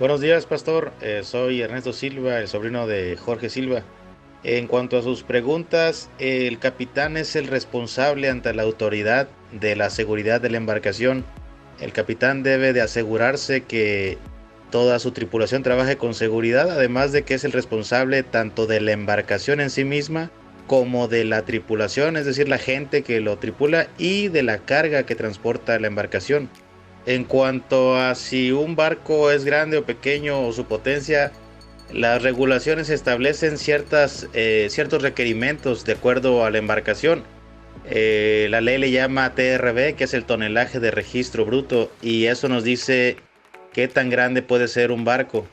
Buenos días, pastor. Soy Ernesto Silva, el sobrino de Jorge Silva. En cuanto a sus preguntas, el capitán es el responsable ante la autoridad de la seguridad de la embarcación. El capitán debe de asegurarse que toda su tripulación trabaje con seguridad, además de que es el responsable tanto de la embarcación en sí misma como de la tripulación, es decir, la gente que lo tripula y de la carga que transporta la embarcación. En cuanto a si un barco es grande o pequeño o su potencia, las regulaciones establecen ciertos requerimientos de acuerdo a la embarcación. La ley le llama TRB, que es el tonelaje de registro bruto, y eso nos dice qué tan grande puede ser un barco.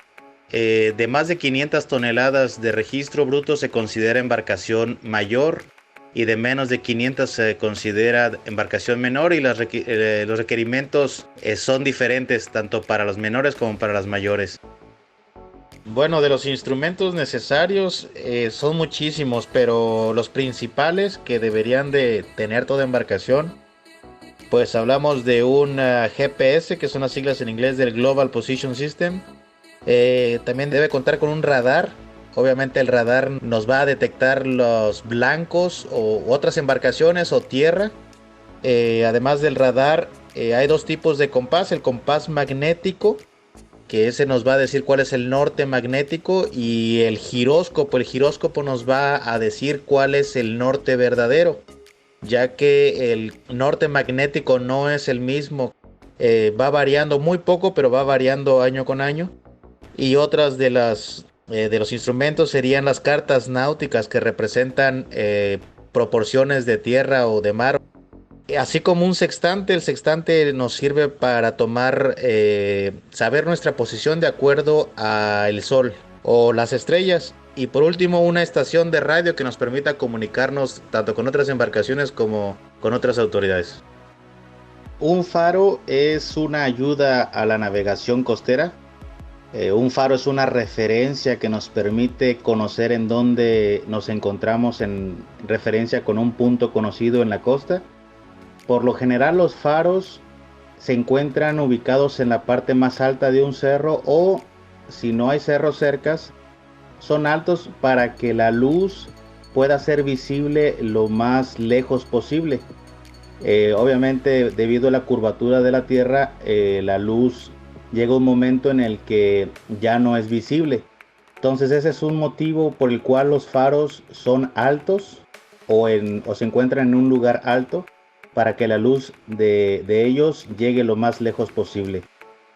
De más de 500 toneladas de registro bruto se considera embarcación mayor y de menos de 500 se considera embarcación menor, y los requerimientos son diferentes tanto para los menores como para las mayores. Bueno, de los instrumentos necesarios son muchísimos, pero los principales que deberían de tener toda embarcación, pues hablamos de un GPS, que son las siglas en inglés del Global Position System. También debe contar con un radar. Obviamente el radar nos va a detectar los blancos o otras embarcaciones o tierra. Además del radar, hay dos tipos de compás: el compás magnético, que ese nos va a decir cuál es el norte magnético, y el giróscopo. El giróscopo nos va a decir cuál es el norte verdadero, ya que el norte magnético no es el mismo. Va variando muy poco, pero va variando año con año. Y otras de los instrumentos serían las cartas náuticas, que representan proporciones de tierra o de mar. Así como un sextante, el sextante nos sirve para saber nuestra posición de acuerdo al sol o las estrellas. Y por último, una estación de radio que nos permita comunicarnos tanto con otras embarcaciones como con otras autoridades. Un faro es una ayuda a la navegación costera. Un faro es una referencia que nos permite conocer en dónde nos encontramos en referencia con un punto conocido en la costa. Por lo general, los faros se encuentran ubicados en la parte más alta de un cerro, o si no hay cerros cercas, son altos para que la luz pueda ser visible lo más lejos posible. Obviamente, debido a la curvatura de la Tierra, la luz llega un momento en el que ya no es visible. Entonces ese es un motivo por el cual los faros son altos, o se encuentran en un lugar alto, para que la luz de ellos llegue lo más lejos posible.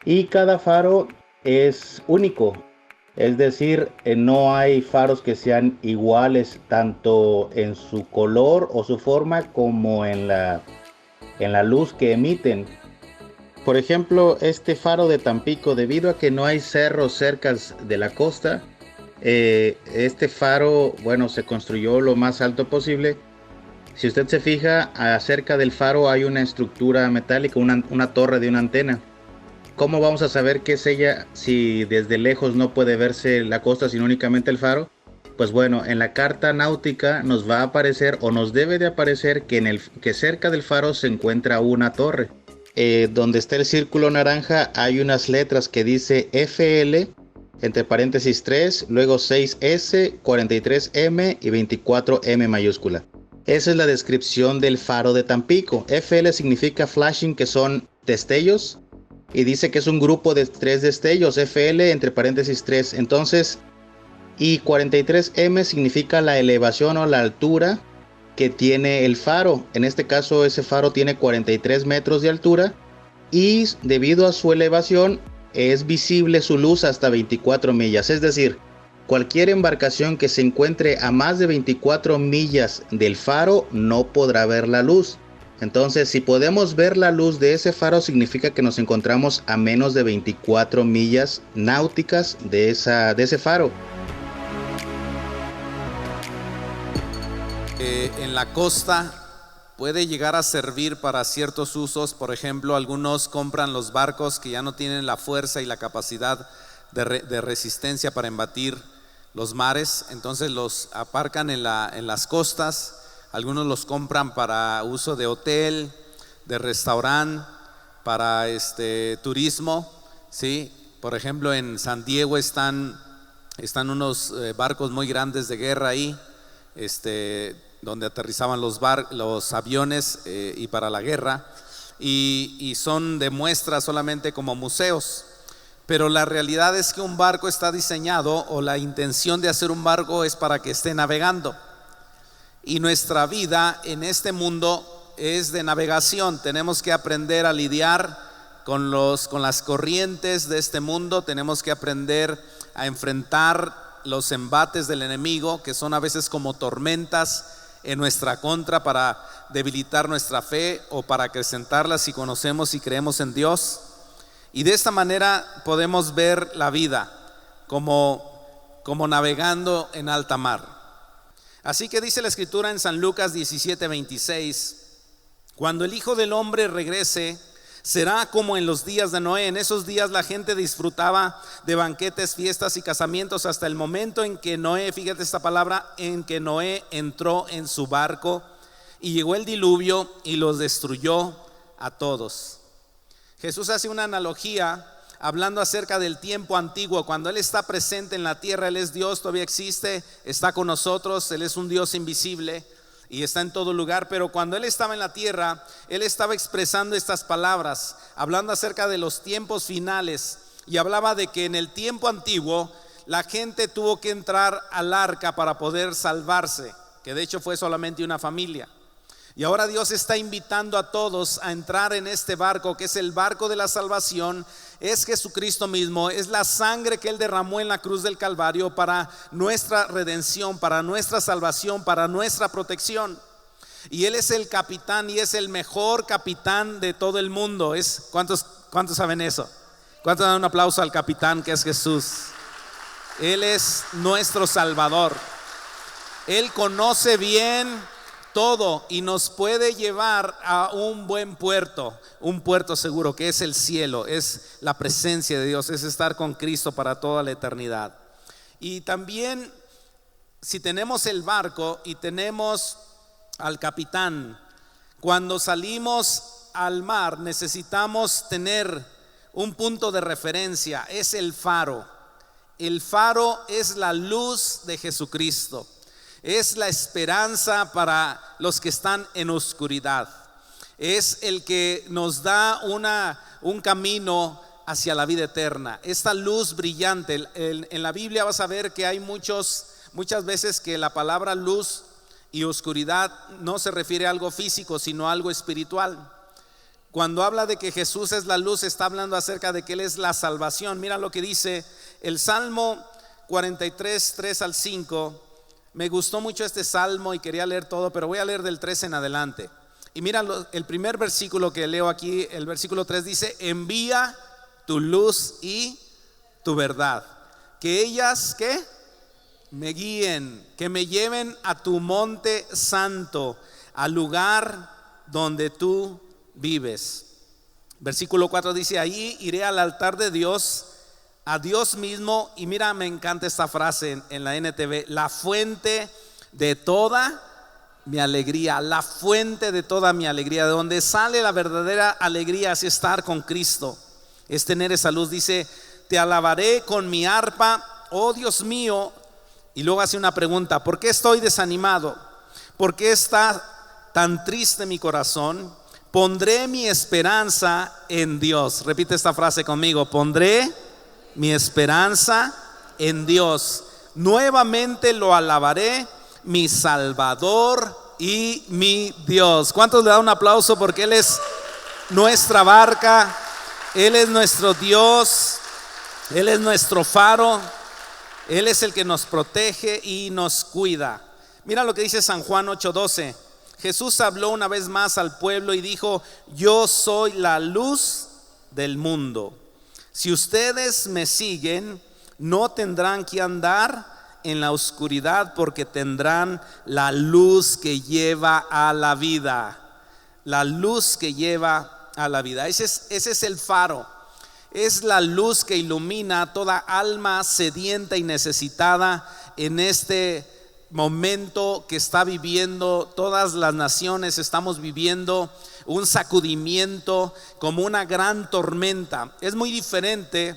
Y cada faro es único, es decir, no hay faros que sean iguales tanto en su color o su forma como en la luz que emiten. Por ejemplo, este faro de Tampico, debido a que no hay cerros cerca de la costa, este faro, bueno, se construyó lo más alto posible. Si usted se fija, acerca del faro hay una estructura metálica, una torre de una antena. ¿Cómo vamos a saber qué es ella si desde lejos no puede verse la costa, sino únicamente el faro? Pues bueno, en la carta náutica nos va a aparecer, o nos debe de aparecer, que cerca del faro se encuentra una torre. Donde está el círculo naranja hay unas letras que dice FL, entre paréntesis 3, luego 6S, 43M y 24M mayúscula. Esa es la descripción del faro de Tampico. FL significa flashing, que son destellos, y dice que es un grupo de 3 destellos, FL entre paréntesis 3. Entonces, y 43M significa la elevación o la altura que tiene el faro. En este caso, ese faro tiene 43 metros de altura, y debido a su elevación es visible su luz hasta 24 millas. Es decir, cualquier embarcación que se encuentre a más de 24 millas del faro no podrá ver la luz. Entonces, si podemos ver la luz de ese faro, significa que nos encontramos a menos de 24 millas náuticas de ese faro. En la costa puede llegar a servir para ciertos usos. Por ejemplo, algunos compran los barcos que ya no tienen la fuerza y la capacidad de resistencia para embatir los mares, entonces los aparcan en las costas. Algunos los compran para uso de hotel, de restaurante, para turismo, ¿sí? Por ejemplo, en San Diego están unos barcos muy grandes de guerra ahí, donde aterrizaban los aviones y para la guerra, y son de muestra solamente como museos. Pero la realidad es que un barco está diseñado, o la intención de hacer un barco es para que esté navegando. Y nuestra vida en este mundo es de navegación. Tenemos que aprender a lidiar con las corrientes de este mundo. Tenemos que aprender a enfrentar los embates del enemigo, que son a veces como tormentas en nuestra contra, para debilitar nuestra fe o para acrecentarla si conocemos y creemos en Dios. Y de esta manera podemos ver la vida como navegando en alta mar. Así que dice la escritura en San Lucas 17:26: cuando el Hijo del Hombre regrese, será como en los días de Noé. En esos días la gente disfrutaba de banquetes, fiestas y casamientos, hasta el momento en que Noé, fíjate esta palabra, en que Noé entró en su barco y llegó el diluvio y los destruyó a todos. Jesús hace una analogía hablando acerca del tiempo antiguo. Cuando Él está presente en la tierra, Él es Dios, todavía existe, está con nosotros, Él es un Dios invisible y está en todo lugar. Pero cuando Él estaba en la tierra, Él estaba expresando estas palabras, hablando acerca de los tiempos finales, y hablaba de que en el tiempo antiguo la gente tuvo que entrar al arca para poder salvarse, que de hecho fue solamente una familia. Y ahora Dios está invitando a todos a entrar en este barco, que es el barco de la salvación. Es Jesucristo mismo, es la sangre que Él derramó en la cruz del Calvario para nuestra redención, para nuestra salvación, para nuestra protección. Y Él es el capitán, y es el mejor capitán de todo el mundo. ¿Cuántos saben eso? ¿Cuántos dan un aplauso al capitán, que es Jesús? Él es nuestro Salvador. Él conoce bien todo y nos puede llevar a un buen puerto, un puerto seguro, que es el cielo, es la presencia de Dios, es estar con Cristo para toda la eternidad. Y también, si tenemos el barco y tenemos al capitán, cuando salimos al mar necesitamos tener un punto de referencia. Es el faro. El faro es la luz de Jesucristo. Es la esperanza para los que están en oscuridad. Es el que nos da un camino hacia la vida eterna. Esta luz brillante. En la Biblia vas a ver que hay muchas veces que la palabra luz y oscuridad no se refiere a algo físico, sino a algo espiritual. Cuando habla de que Jesús es la luz, está hablando acerca de que Él es la salvación. Mira lo que dice el Salmo 43, 3 al 5. Me gustó mucho este salmo y quería leer todo, pero voy a leer del 3 en adelante. Y mira el primer versículo que leo aquí, el versículo 3 dice: envía tu luz y tu verdad, que ellas, ¿qué? Me guíen, que me lleven a tu monte santo, al lugar donde tú vives. Versículo 4 dice: ahí iré al altar de Dios, a Dios mismo. Y mira, me encanta esta frase en la NTV: la fuente de toda mi alegría. La fuente de toda mi alegría, de donde sale la verdadera alegría, es estar con Cristo, es tener esa luz. Dice: te alabaré con mi arpa, oh Dios mío. Y luego hace una pregunta: ¿por qué estoy desanimado? ¿Por qué está tan triste mi corazón? Pondré mi esperanza en Dios. Repite esta frase conmigo: pondré mi esperanza en Dios. Nuevamente lo alabaré, mi Salvador y mi Dios. ¿Cuántos le dan un aplauso? Porque Él es nuestra barca, Él es nuestro Dios, Él es nuestro faro, Él es el que nos protege y nos cuida. Mira lo que dice San Juan 8:12. Jesús habló una vez más al pueblo y dijo: yo soy la luz del mundo. Si ustedes me siguen, no tendrán que andar en la oscuridad, porque tendrán la luz que lleva a la vida. La luz que lleva a la vida. Ese es el faro. Es la luz que ilumina a toda alma sedienta y necesitada en este momento que está viviendo todas las naciones. Estamos viviendo un sacudimiento, como una gran tormenta. Es muy diferente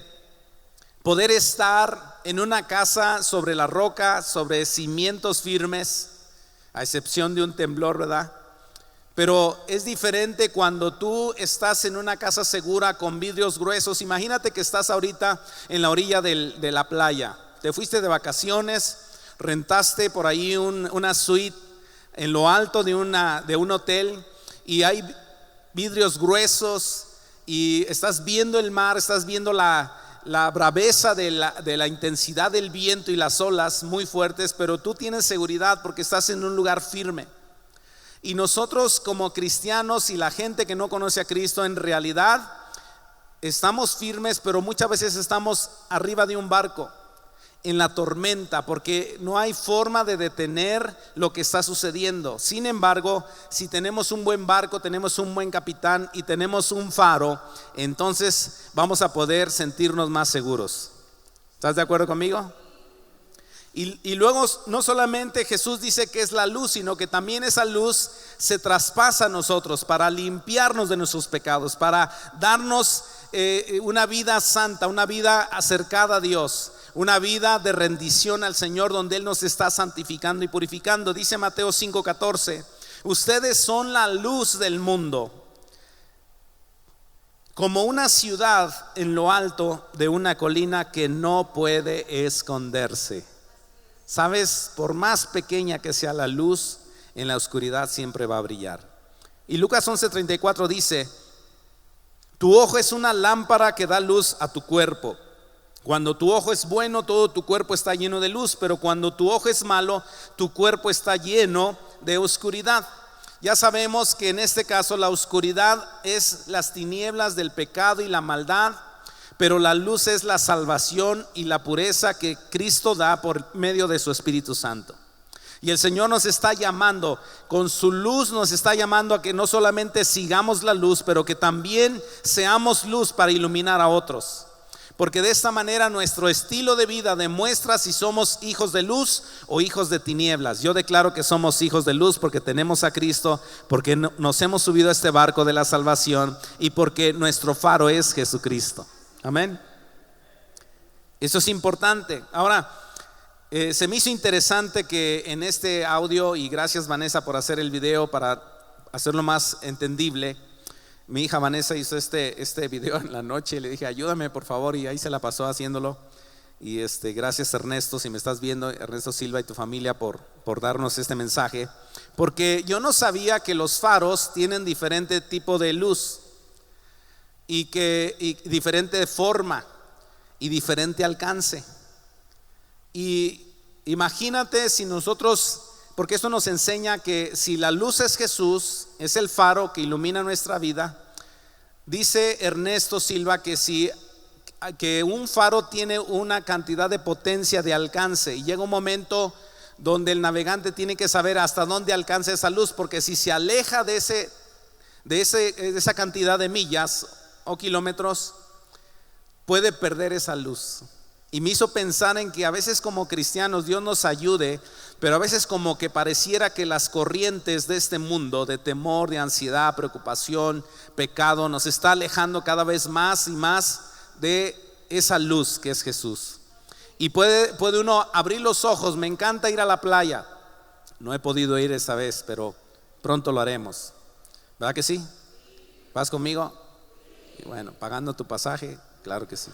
poder estar en una casa sobre la roca, sobre cimientos firmes, a excepción de un temblor, ¿verdad? Pero es diferente cuando tú estás en una casa segura con vidrios gruesos. Imagínate que estás ahorita en la orilla de la playa. Te fuiste de vacaciones, rentaste por ahí una suite en lo alto de un hotel, y hay vidrios gruesos y estás viendo el mar, estás viendo la braveza de la intensidad del viento y las olas muy fuertes, pero tú tienes seguridad porque estás en un lugar firme. Y nosotros como cristianos y la gente que no conoce a Cristo, en realidad estamos firmes, pero muchas veces estamos arriba de un barco en la tormenta, porque no hay forma de detener lo que está sucediendo. Sin embargo, si tenemos un buen barco, tenemos un buen capitán y tenemos un faro, entonces vamos a poder sentirnos más seguros. ¿Estás de acuerdo conmigo? Y luego no solamente Jesús dice que es la luz, sino que también esa luz se traspasa a nosotros para limpiarnos de nuestros pecados, para darnos una vida santa, una vida acercada a Dios, una vida de rendición al Señor, donde Él nos está santificando y purificando. Dice Mateo 5:14: ustedes son la luz del mundo, como una ciudad en lo alto de una colina que no puede esconderse. Sabes, por más pequeña que sea la luz, en la oscuridad siempre va a brillar. Y Lucas 11:34 dice: tu ojo es una lámpara que da luz a tu cuerpo. Cuando tu ojo es bueno, todo tu cuerpo está lleno de luz, pero cuando tu ojo es malo, tu cuerpo está lleno de oscuridad. Ya sabemos que en este caso la oscuridad es las tinieblas del pecado y la maldad, pero la luz es la salvación y la pureza que Cristo da por medio de su Espíritu Santo. Y el Señor nos está llamando, con su luz nos está llamando a que no solamente sigamos la luz, pero que también seamos luz para iluminar a otros. Porque de esta manera nuestro estilo de vida demuestra si somos hijos de luz o hijos de tinieblas. Yo declaro que somos hijos de luz porque tenemos a Cristo, porque nos hemos subido a este barco de la salvación y porque nuestro faro es Jesucristo. Amén. Eso es importante. Ahora, se me hizo interesante que en este audio, y gracias Vanessa por hacer el video para hacerlo más entendible. Mi hija Vanessa hizo este video en la noche y le dije: ayúdame por favor, y ahí se la pasó haciéndolo. Y gracias Ernesto, si me estás viendo, Ernesto Silva y tu familia, por darnos este mensaje, porque yo no sabía que los faros tienen diferente tipo de luz y diferente forma y diferente alcance. Y imagínate si nosotros, porque esto nos enseña que si la luz es Jesús, es el faro que ilumina nuestra vida. Dice Ernesto Silva que un faro tiene una cantidad de potencia, de alcance, y llega un momento donde el navegante tiene que saber hasta dónde alcanza esa luz, porque si se aleja de esa cantidad de millas o kilómetros, puede perder esa luz. Y me hizo pensar en que a veces como cristianos Dios nos ayude, pero a veces como que pareciera que las corrientes de este mundo, de temor, de ansiedad, preocupación, pecado, nos está alejando cada vez más y más de esa luz que es Jesús. Y puede uno abrir los ojos. Me encanta ir a la playa. No he podido ir esta vez, pero pronto lo haremos. ¿Verdad que sí? ¿Vas conmigo? Y bueno, pagando tu pasaje, claro que sí.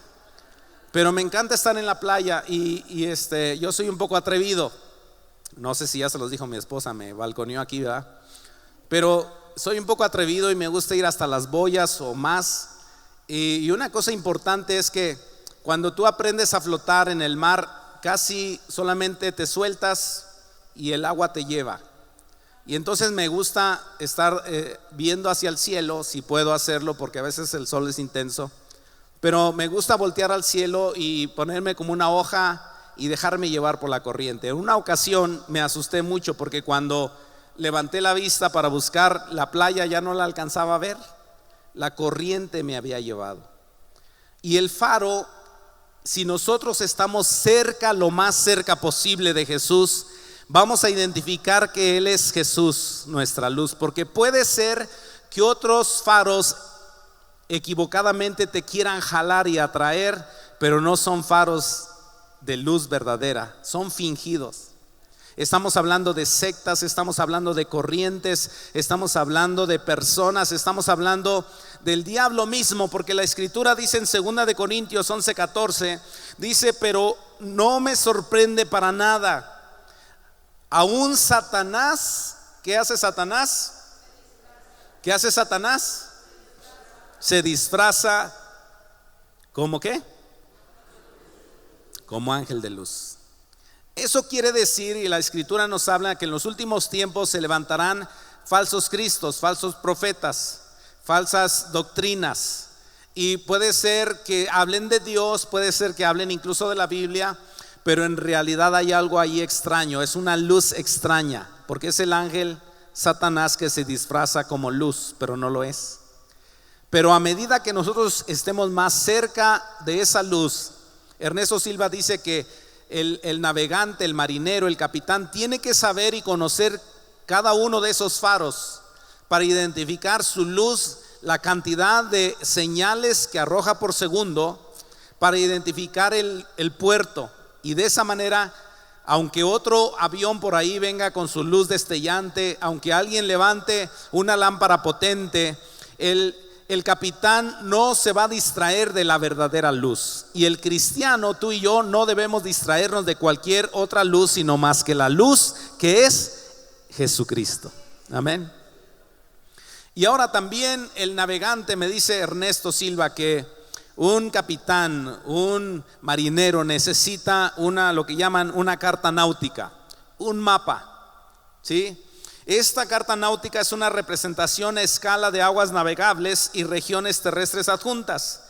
Pero me encanta estar en la playa y yo soy un poco atrevido. No sé si ya se los dijo mi esposa, me balconeó aquí, ¿verdad? Pero soy un poco atrevido y me gusta ir hasta las boyas o más. Y una cosa importante es que cuando tú aprendes a flotar en el mar, casi solamente te sueltas y el agua te lleva. Y entonces me gusta estar viendo hacia el cielo, si puedo hacerlo, porque a veces el sol es intenso. Pero me gusta voltear al cielo y ponerme como una hoja y dejarme llevar por la corriente. En una ocasión me asusté mucho porque cuando levanté la vista para buscar la playa ya no la alcanzaba a ver. La corriente me había llevado. Y el faro, si nosotros estamos cerca, lo más cerca posible de Jesús, vamos a identificar que Él es Jesús, nuestra luz. Porque puede ser que otros faros equivocadamente te quieran jalar y atraer, pero no son faros de luz verdadera, son fingidos. Estamos hablando de sectas, estamos hablando de corrientes, estamos hablando de personas, estamos hablando del diablo mismo, porque la escritura dice en 2 de Corintios 11:14, dice: pero no me sorprende para nada, aún Satanás, ¿qué hace Satanás? ¿Qué hace Satanás? Se disfraza ¿como qué? Como ángel de luz. Eso quiere decir, y la escritura nos habla, que en los últimos tiempos se levantarán falsos cristos, falsos profetas, falsas doctrinas, y puede ser que hablen de Dios, puede ser que hablen incluso de la Biblia, pero en realidad hay algo ahí extraño, es una luz extraña, porque es el ángel Satanás que se disfraza como luz, pero no lo es. Pero a medida que nosotros estemos más cerca de esa luz, Ernesto Silva dice que el navegante, el marinero, el capitán tiene que saber y conocer cada uno de esos faros para identificar su luz, la cantidad de señales que arroja por segundo, para identificar el puerto, y de esa manera, aunque otro avión por ahí venga con su luz destellante, aunque alguien levante una lámpara potente, el capitán no se va a distraer de la verdadera luz. Y el cristiano, tú y yo, no debemos distraernos de cualquier otra luz, sino más que la luz que es Jesucristo. Amén. Y ahora también el navegante, me dice Ernesto Silva, que un capitán, un marinero necesita lo que llaman una carta náutica, un mapa, ¿sí? Esta carta náutica es una representación a escala de aguas navegables y regiones terrestres adjuntas.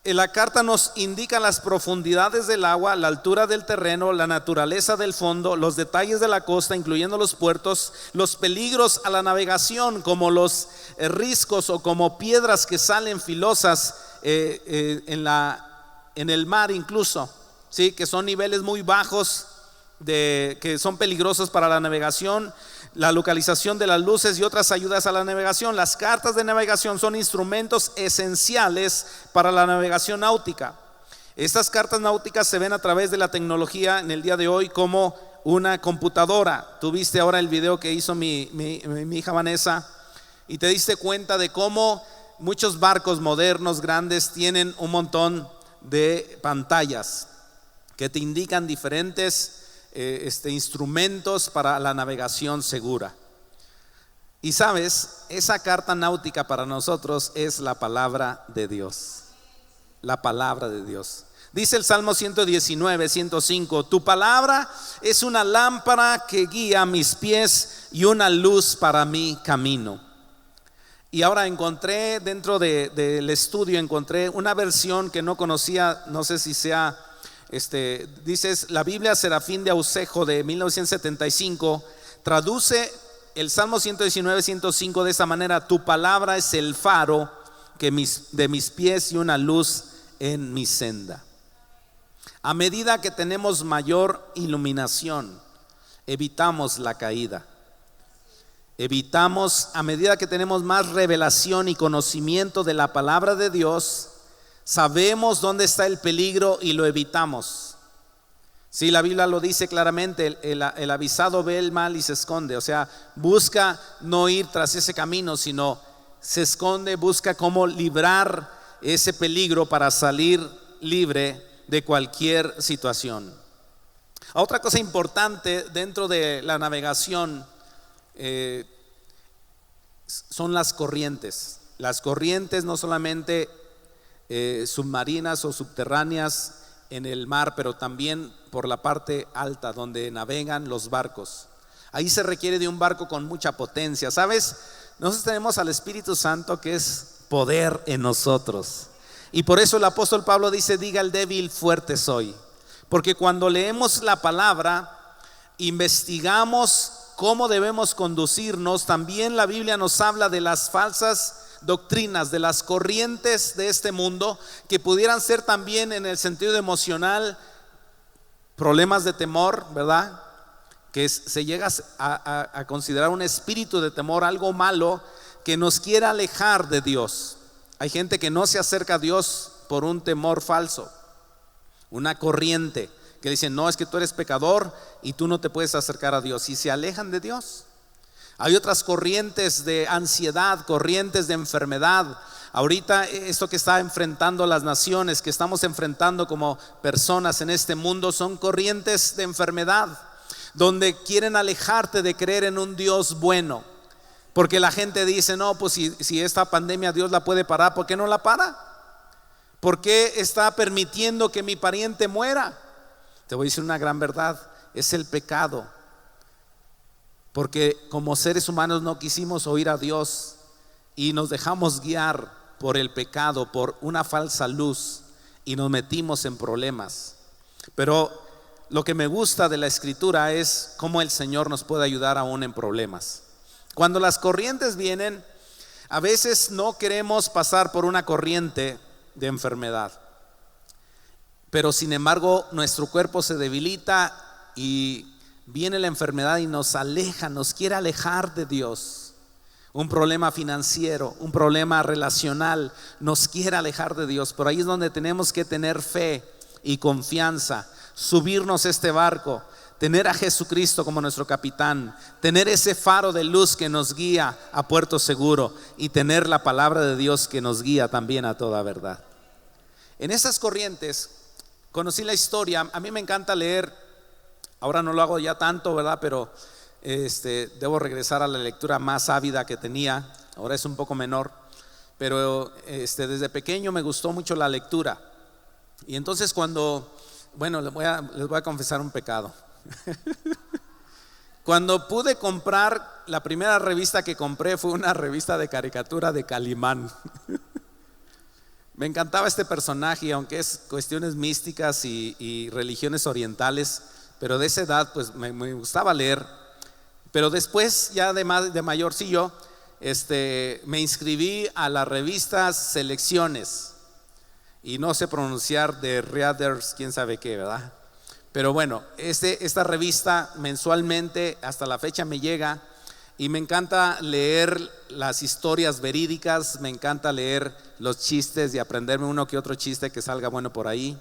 La carta nos indica las profundidades del agua, la altura del terreno, la naturaleza del fondo, los detalles de la costa, incluyendo los puertos, los peligros a la navegación, como los riscos o como piedras que salen filosas en el mar incluso, ¿sí? Que son niveles muy bajos que son peligrosos para la navegación, la localización de las luces y otras ayudas a la navegación. Las cartas de navegación son instrumentos esenciales para la navegación náutica. Estas cartas náuticas se ven a través de la tecnología en el día de hoy como una computadora. Tú viste ahora el video que hizo mi hija Vanessa y te diste cuenta de cómo muchos barcos modernos grandes tienen un montón de pantallas que te indican diferentes instrumentos para la navegación segura. Y sabes, esa carta náutica para nosotros es la palabra de Dios. La palabra de Dios. Dice el Salmo 119, 105: tu palabra es una lámpara que guía mis pies y una luz para mi camino. Y ahora encontré dentro del estudio, encontré una versión que no conocía, no sé si sea dices, la Biblia Serafín de Ausejo de 1975 traduce el Salmo 119, 105 de esta manera: tu palabra es el faro de mis pies y una luz en mi senda. A medida que tenemos mayor iluminación, evitamos la caída. A medida que tenemos más revelación y conocimiento de la palabra de Dios, sabemos dónde está el peligro y lo evitamos. Sí, la Biblia lo dice claramente, el avisado ve el mal y se esconde. O sea, busca no ir tras ese camino, sino se esconde, busca cómo librar ese peligro para salir libre de cualquier situación. Otra cosa importante dentro de la navegación son las corrientes. Las corrientes no solamente submarinas o subterráneas en el mar, pero también por la parte alta donde navegan los barcos. Ahí se requiere de un barco con mucha potencia. ¿Sabes? Nosotros tenemos al Espíritu Santo, que es poder en nosotros, y por eso el apóstol Pablo dice: diga el débil, fuerte soy. Porque cuando leemos la palabra, investigamos cómo debemos conducirnos. También la Biblia nos habla de las falsas doctrinas, de las corrientes de este mundo, que pudieran ser también en el sentido emocional problemas de temor, ¿verdad? Que se llega a considerar un espíritu de temor, algo malo que nos quiera alejar de Dios. Hay gente que no se acerca a Dios por un temor falso. una corriente que dicen, no, es que tú eres pecador y tú no te puedes acercar a Dios, y se alejan de Dios. Hay otras corrientes de ansiedad, corrientes de enfermedad. Ahorita esto que está enfrentando las naciones, que estamos enfrentando como personas en este mundo, son corrientes de enfermedad, donde quieren alejarte de creer en un Dios bueno. Porque la gente dice, no, pues si esta pandemia Dios la puede parar, ¿por qué no la para? ¿Por qué está permitiendo que mi pariente muera? Te voy a decir una gran verdad, es el pecado. Porque como seres humanos no quisimos oír a Dios y nos dejamos guiar por el pecado, por una falsa luz, y nos metimos en problemas. Pero lo que me gusta de la Escritura es cómo el Señor nos puede ayudar aún en problemas. Cuando las corrientes vienen, a veces no queremos pasar por una corriente de enfermedad, pero sin embargo nuestro cuerpo se debilita y viene la enfermedad y nos aleja, nos quiere alejar de Dios. Un problema financiero, un problema relacional, nos quiere alejar de Dios. Por ahí es donde tenemos que tener fe y confianza, subirnos a este barco, tener a Jesucristo como nuestro capitán, tener ese faro de luz que nos guía a puerto seguro, y tener la palabra de Dios que nos guía también a toda verdad. En esas corrientes conocí la historia. A mí me encanta leer. Ahora no lo hago ya tanto, ¿verdad? Pero debo regresar a la lectura más ávida que tenía. Ahora es un poco menor, pero desde pequeño me gustó mucho la lectura. Y entonces les voy a confesar un pecado. Cuando pude comprar, la primera revista que compré fue una revista de caricatura de Calimán. Me encantaba este personaje, aunque es cuestiones místicas y religiones orientales, pero de esa edad pues me gustaba leer. Pero después, ya de mayorcillo, me inscribí a las revistas Selecciones, y no sé pronunciar de Readers, quién sabe qué, ¿verdad? Pero bueno, esta revista mensualmente hasta la fecha me llega, y me encanta leer las historias verídicas, me encanta leer los chistes y aprenderme uno que otro chiste que salga bueno por ahí,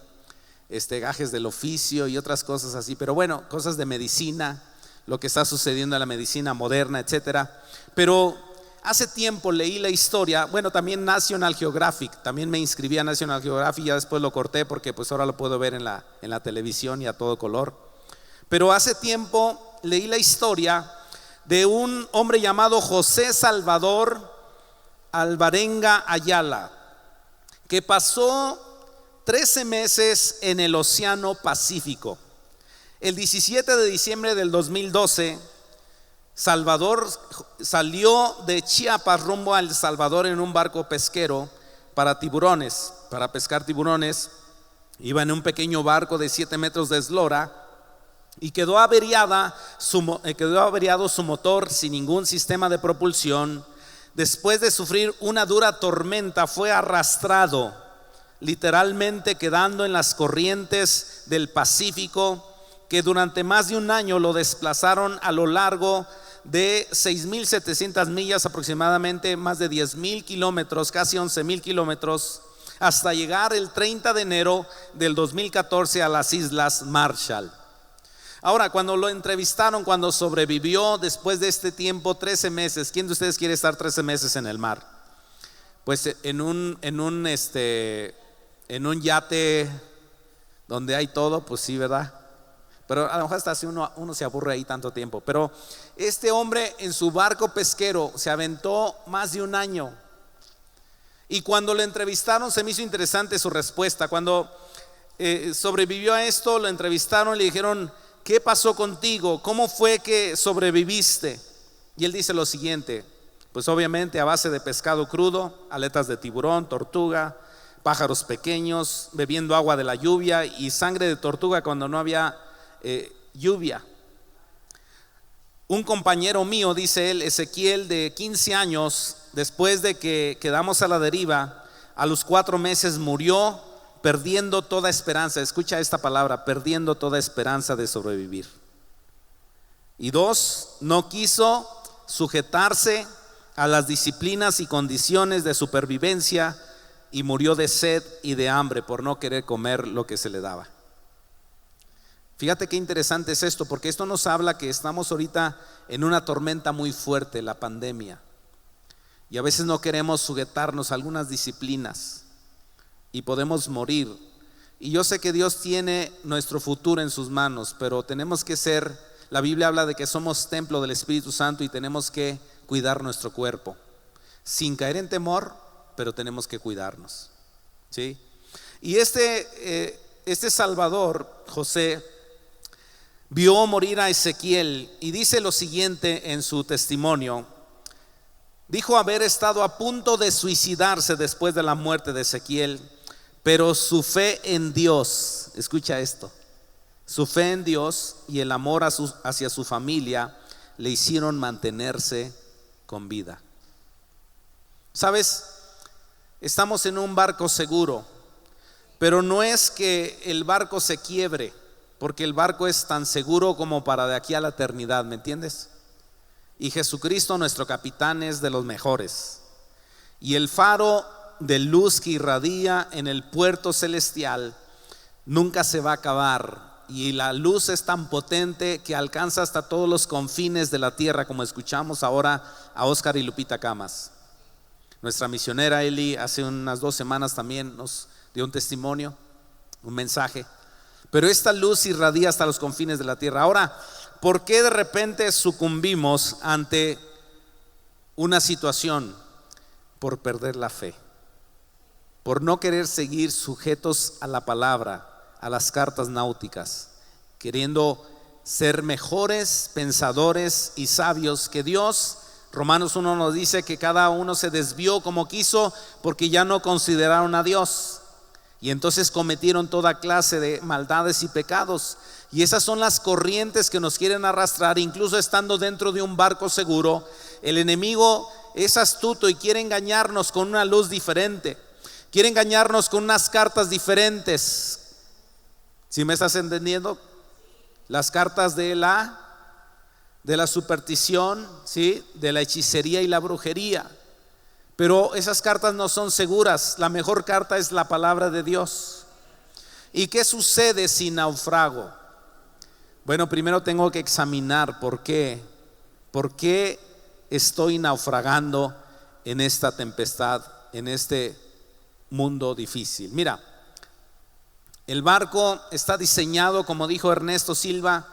gajes del oficio y otras cosas así. Pero bueno, cosas de medicina, lo que está sucediendo en la medicina moderna, etcétera. Pero hace tiempo leí la historia, también National Geographic, también me inscribí a National Geographic, ya después lo corté porque pues ahora lo puedo ver en la televisión y a todo color. Pero hace tiempo leí la historia de un hombre llamado José Salvador Alvarenga Ayala, que pasó 13 meses en el Océano Pacífico. El 17 de diciembre del 2012, Salvador salió de Chiapas rumbo a El Salvador en un barco pesquero para pescar tiburones. Iba en un pequeño barco de 7 metros de eslora, y quedó averiado su motor sin ningún sistema de propulsión. Después de sufrir una dura tormenta, fue arrastrado, literalmente quedando en las corrientes del Pacífico, que durante más de un año lo desplazaron a lo largo de 6,700 millas, aproximadamente más de 10,000 kilómetros, casi 11,000 kilómetros, hasta llegar el 30 de enero del 2014 a las Islas Marshall. Ahora, cuando lo entrevistaron, cuando sobrevivió después de este tiempo, 13 meses, ¿quién de ustedes quiere estar 13 meses en el mar? Pues en un yate donde hay todo, pues sí, ¿verdad? Pero a lo mejor hasta si uno se aburre ahí tanto tiempo. Pero este hombre en su barco pesquero se aventó más de un año. Y cuando lo entrevistaron, se me hizo interesante su respuesta. Cuando sobrevivió a esto, lo entrevistaron y le dijeron: ¿qué pasó contigo? ¿Cómo fue que sobreviviste? Y él dice lo siguiente: pues obviamente a base de pescado crudo, aletas de tiburón, tortuga, pájaros pequeños, bebiendo agua de la lluvia y sangre de tortuga cuando no había lluvia. Un compañero mío, dice él, Ezequiel, de 15 años, después de que quedamos a la deriva, a los 4 meses murió, perdiendo toda esperanza. Escucha esta palabra: perdiendo toda esperanza de sobrevivir. Y 2, no quiso sujetarse a las disciplinas y condiciones de supervivencia y murió de sed y de hambre por no querer comer lo que se le daba. Fíjate qué interesante es esto, porque esto nos habla que estamos ahorita en una tormenta muy fuerte, la pandemia. Y a veces no queremos sujetarnos a algunas disciplinas y podemos morir. Y yo sé que Dios tiene nuestro futuro en sus manos, pero tenemos que ser, la Biblia habla de que somos templo del Espíritu Santo y tenemos que cuidar nuestro cuerpo, sin caer en temor, pero tenemos que cuidarnos, ¿sí? Y este Salvador, José, vio morir a Ezequiel y dice lo siguiente en su testimonio. Dijo haber estado a punto de suicidarse después de la muerte de Ezequiel, pero su fe en Dios, escucha esto, su fe en Dios y el amor hacia su familia le hicieron mantenerse con vida. ¿Sabes? Estamos en un barco seguro, pero no es que el barco se quiebre, porque el barco es tan seguro como para de aquí a la eternidad, ¿me entiendes? Y Jesucristo, nuestro capitán, es de los mejores. Y el faro de luz que irradia en el puerto celestial nunca se va a acabar. Y la luz es tan potente que alcanza hasta todos los confines de la tierra, como escuchamos ahora a Oscar y Lupita Camas. Nuestra misionera Eli hace unas 2 semanas también nos dio un testimonio, un mensaje. Pero esta luz irradia hasta los confines de la tierra. Ahora, ¿por qué de repente sucumbimos ante una situación? Por perder la fe, por no querer seguir sujetos a la palabra, a las cartas náuticas, queriendo ser mejores pensadores y sabios que Dios. Romanos 1 nos dice que cada uno se desvió como quiso porque ya no consideraron a Dios. Y entonces cometieron toda clase de maldades y pecados. Y esas son las corrientes que nos quieren arrastrar. Incluso estando dentro de un barco seguro, el enemigo es astuto y quiere engañarnos con una luz diferente. Quiere engañarnos con unas cartas diferentes. ¿Sí me estás entendiendo? Las cartas de la superstición, ¿sí? De la hechicería y la brujería. Pero esas cartas no son seguras. La mejor carta es la palabra de Dios. ¿Y qué sucede si naufrago? Bueno, primero tengo que examinar por qué estoy naufragando en esta tempestad, en este mundo difícil. Mira, el barco está diseñado, como dijo Ernesto Silva,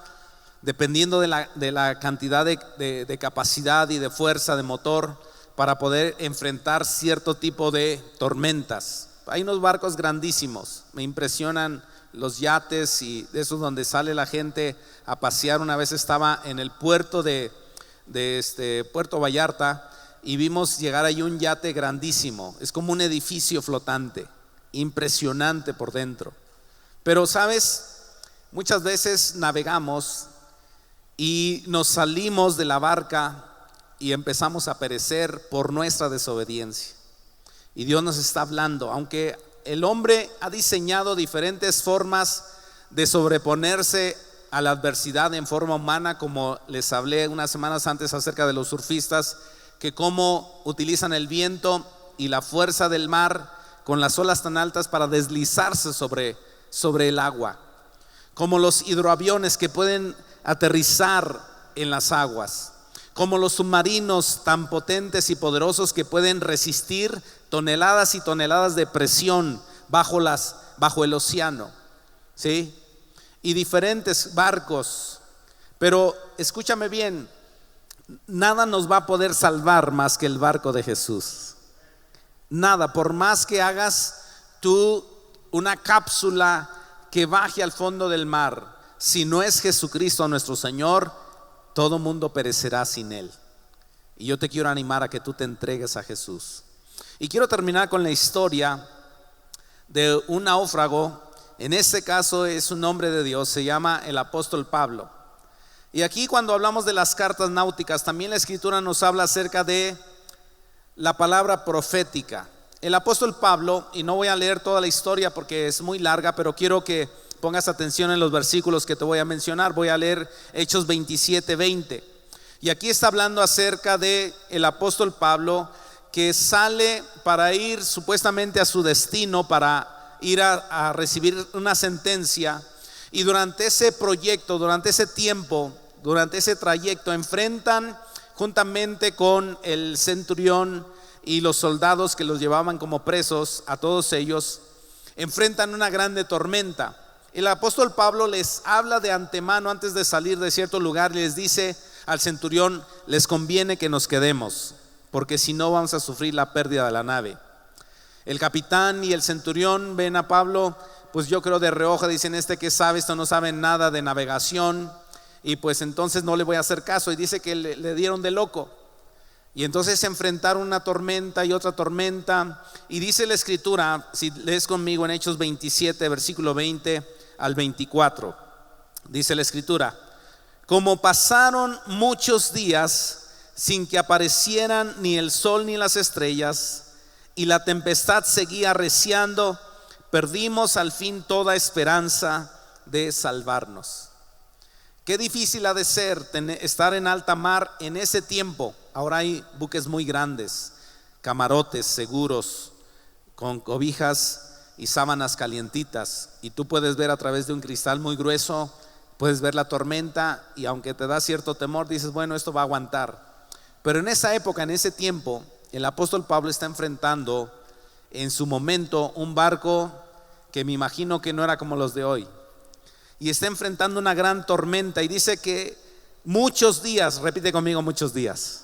dependiendo de la cantidad de capacidad y de fuerza de motor, para poder enfrentar cierto tipo de tormentas. Hay unos barcos grandísimos, me impresionan los yates y de esos donde sale la gente a pasear. Una vez estaba en el puerto de Puerto Vallarta y vimos llegar ahí un yate grandísimo, es como un edificio flotante, impresionante por dentro. Pero sabes, muchas veces navegamos y nos salimos de la barca y empezamos a perecer por nuestra desobediencia. Y Dios nos está hablando, aunque el hombre ha diseñado diferentes formas de sobreponerse a la adversidad en forma humana, como les hablé unas semanas antes acerca de los surfistas, que cómo utilizan el viento y la fuerza del mar con las olas tan altas para deslizarse sobre el agua, como los hidroaviones que pueden aterrizar en las aguas, como los submarinos tan potentes y poderosos que pueden resistir toneladas y toneladas de presión bajo el océano, ¿sí? Y diferentes barcos. Pero escúchame bien, nada nos va a poder salvar más que el barco de Jesús. Nada, por más que hagas tú una cápsula que baje al fondo del mar, si no es Jesucristo nuestro Señor, todo mundo perecerá sin Él. Y yo te quiero animar a que tú te entregues a Jesús. Y quiero terminar con la historia de un náufrago. En este caso es un hombre de Dios, se llama el apóstol Pablo. Y aquí, cuando hablamos de las cartas náuticas, también la escritura nos habla acerca de la palabra profética. El apóstol Pablo, y no voy a leer toda la historia porque es muy larga, pero quiero que pongas atención en los versículos que te voy a mencionar. Voy a leer Hechos 27:20. Y aquí está hablando acerca de el apóstol Pablo, que sale para ir supuestamente a su destino, para ir a recibir una sentencia. Y durante ese proyecto, durante ese tiempo, durante ese trayecto, enfrentan juntamente con el centurión y los soldados que los llevaban como presos, a todos ellos, enfrentan una grande tormenta. El apóstol Pablo les habla de antemano antes de salir de cierto lugar y les dice al centurión: les conviene que nos quedemos, porque si no vamos a sufrir la pérdida de la nave. El capitán y el centurión ven a Pablo, pues yo creo de reojo, dicen: este que sabe, esto no sabe nada de navegación, y pues entonces no le voy a hacer caso. Y dice que le dieron de loco. Y entonces se enfrentaron una tormenta y otra tormenta. Y dice la escritura, si lees conmigo en Hechos 27, versículo 20 al 24, dice la escritura: como pasaron muchos días sin que aparecieran ni el sol ni las estrellas, y la tempestad seguía arreciando, perdimos al fin toda esperanza de salvarnos. Qué difícil ha de ser estar en alta mar en ese tiempo. Ahora hay buques muy grandes, camarotes seguros, con cobijas y sábanas calientitas, y tú puedes ver a través de un cristal muy grueso, puedes ver la tormenta, y aunque te da cierto temor, dices: bueno, esto va a aguantar. Pero en esa época, en ese tiempo, el apóstol Pablo está enfrentando en su momento un barco que me imagino que no era como los de hoy, y está enfrentando una gran tormenta. Y dice que muchos días, repite conmigo: muchos días.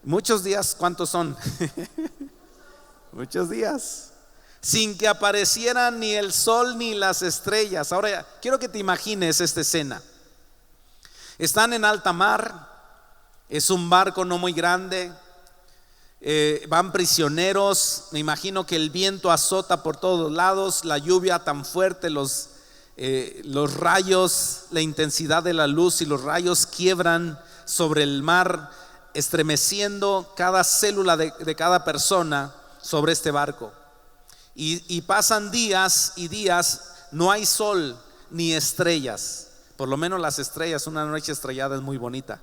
Muchos días, ¿cuántos son? Muchos días, sin que aparecieran ni el sol ni las estrellas. Ahora quiero que te imagines esta escena. Están en alta mar, es un barco no muy grande, van prisioneros. Me imagino que el viento azota por todos lados, la lluvia tan fuerte, los rayos, la intensidad de la luz y los rayos quiebran sobre el mar, estremeciendo cada célula de cada persona sobre este barco. Y pasan días y días, no hay sol ni estrellas. Por lo menos las estrellas, una noche estrellada es muy bonita,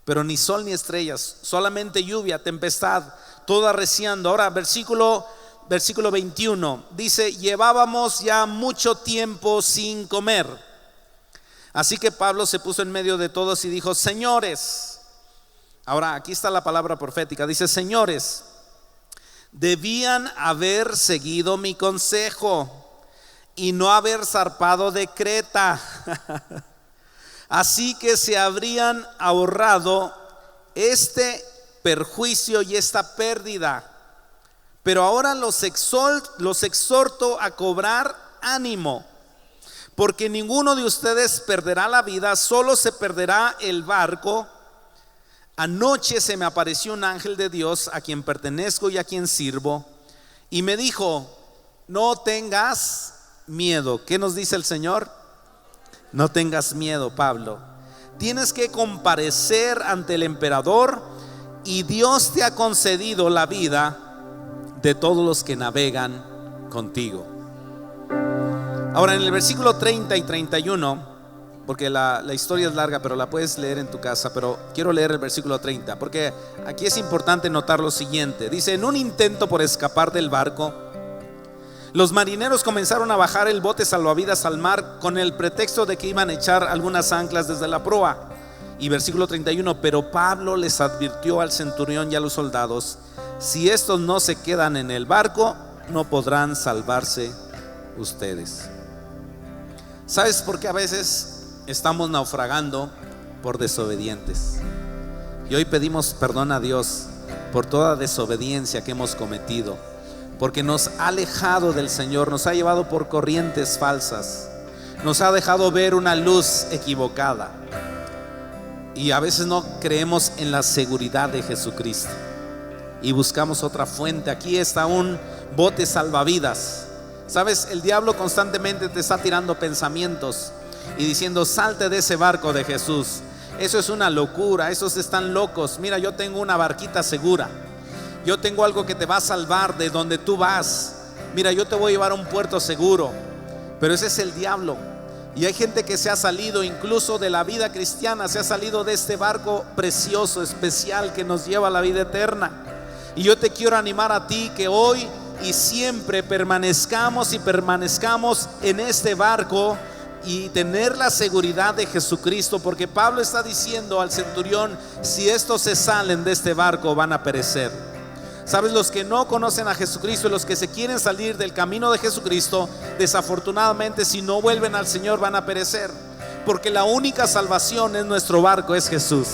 pero ni sol ni estrellas, solamente lluvia, tempestad, todo arreciando. Ahora versículo 21 dice: llevábamos ya mucho tiempo sin comer. Así que Pablo se puso en medio de todos y dijo: señores. Ahora aquí está la palabra profética, dice: señores, debían haber seguido mi consejo y no haber zarpado de Creta. Así que se habrían ahorrado este perjuicio y esta pérdida. Pero ahora los exhorto a cobrar ánimo, porque ninguno de ustedes perderá la vida, solo se perderá el barco. Anoche se me apareció un ángel de Dios a quien pertenezco y a quien sirvo, y me dijo: no tengas miedo. ¿Qué nos dice el Señor? No tengas miedo, Pablo. Tienes que comparecer ante el emperador, y Dios te ha concedido la vida de todos los que navegan contigo. Ahora en el versículo 30 y 31, porque la historia es larga, pero la puedes leer en tu casa, pero quiero leer el versículo 30, porque aquí es importante notar lo siguiente. Dice: en un intento por escapar del barco, los marineros comenzaron a bajar el bote salvavidas al mar con el pretexto de que iban a echar algunas anclas desde la proa. Y versículo 31: pero Pablo les advirtió al centurión y a los soldados: si estos no se quedan en el barco, no podrán salvarse ustedes. ¿Sabes por qué a veces estamos naufragando? Por desobedientes. Y hoy pedimos perdón a Dios por toda desobediencia que hemos cometido, porque nos ha alejado del Señor, nos ha llevado por corrientes falsas, nos ha dejado ver una luz equivocada, y a veces no creemos en la seguridad de Jesucristo y buscamos otra fuente. Aquí está un bote salvavidas. Sabes, el diablo constantemente te está tirando pensamientos y diciendo: salte de ese barco de Jesús, eso es una locura, esos están locos. Mira, yo tengo una barquita segura, yo tengo algo que te va a salvar de donde tú vas. Mira, yo te voy a llevar a un puerto seguro. Pero ese es el diablo. Y hay gente que se ha salido incluso de la vida cristiana, se ha salido de este barco precioso, especial, que nos lleva a la vida eterna. Y yo te quiero animar a ti que hoy y siempre permanezcamos en este barco y tener la seguridad de Jesucristo, porque Pablo está diciendo al centurión: si estos se salen de este barco van a perecer. Sabes, los que no conocen a Jesucristo, los que se quieren salir del camino de Jesucristo, desafortunadamente, si no vuelven al Señor, van a perecer, porque la única salvación en nuestro barco es Jesús.